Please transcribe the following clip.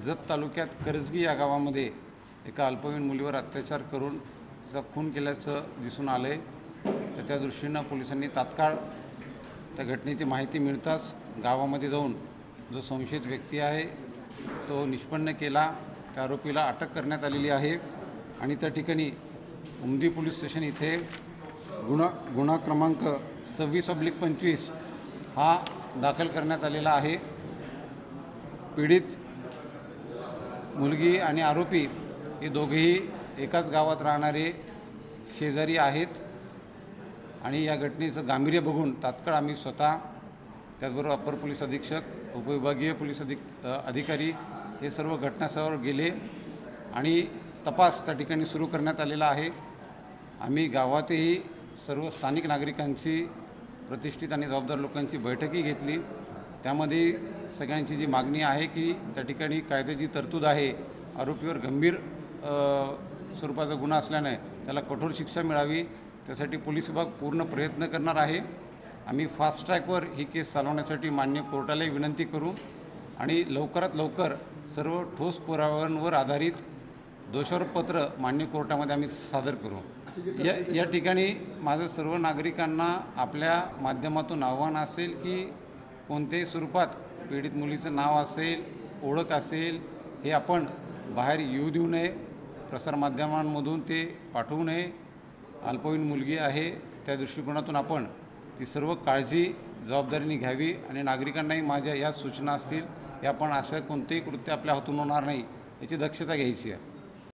जत तालुक्यात करजगी या गावामध्ये एका अल्पवयीन मुलीवर अत्याचार करून तिचा खून केल्याचं दिसून आलं आहे। तर त्या दृष्टीनं पोलिसांनी तात्काळ त्या घटनेची माहिती मिळताच गावामध्ये जाऊन जो संशयित व्यक्ती आहे तो निष्पन्न केला। त्या आरोपीला अटक करण्यात आलेली आहे आणि त्या ठिकाणी उमदी पोलीस स्टेशन इथे गुन्हा क्रमांक 26/25 हा दाखल करण्यात आलेला आहे। पीडित मुलगी आणि आरोपी हे दोघेही एकाच गावात राहणारे शेजारी आहेत आणि या घटनेचं गांभीर्य बघून तात्काळ आम्ही स्वतः त्याचबरोबर अप्पर पोलीस अधीक्षक, उपविभागीय पोलीस अधिकारी हे सर्व घटनास्थळावर गेले आणि तपास त्या ठिकाणी सुरू करण्यात आलेला आहे। आम्ही गावातही सर्व स्थानिक नागरिकांची, प्रतिष्ठित आणि जबाबदार लोकांची बैठकही घेतली। त्यामध्ये सगळ्यांची जी मागणी आहे की त्या ठिकाणी कायद्याची तरतूद आहे, आरोपीवर गंभीर स्वरूपाचा गुन्हा असल्याने त्याला कठोर शिक्षा मिळावी, त्यासाठी पोलीस विभाग पूर्ण प्रयत्न करणार आहे। आम्ही फास्ट ट्रॅकवर ही केस चालवण्यासाठी माननीय कोर्टालाही विनंती करू आणि लवकरात लवकर सर्व ठोस पुराव्यांवर आधारित दोषारोपपत्र माननीय कोर्टामध्ये आम्ही सादर करू। या ठिकाणी माझं सर्व नागरिकांना आपल्या माध्यमातून आव्हान असेल की कोणत्याही स्वरूपात पीडित मुलीचं नाव असेल, ओळख असेल, हे आपण बाहेर येऊ देऊ नये, प्रसारमाध्यमांमधून ते पाठवू नये। अल्पवयीन मुलगी आहे त्या दृष्टिकोनातून आपण ती सर्व काळजी जबाबदारीने घ्यावी आणि नागरिकांनाही माझ्या या सूचना असतील की आपण असं कोणतेही कृत्य आपल्या हातून होणार नाही याची दक्षता घ्यायची आहे।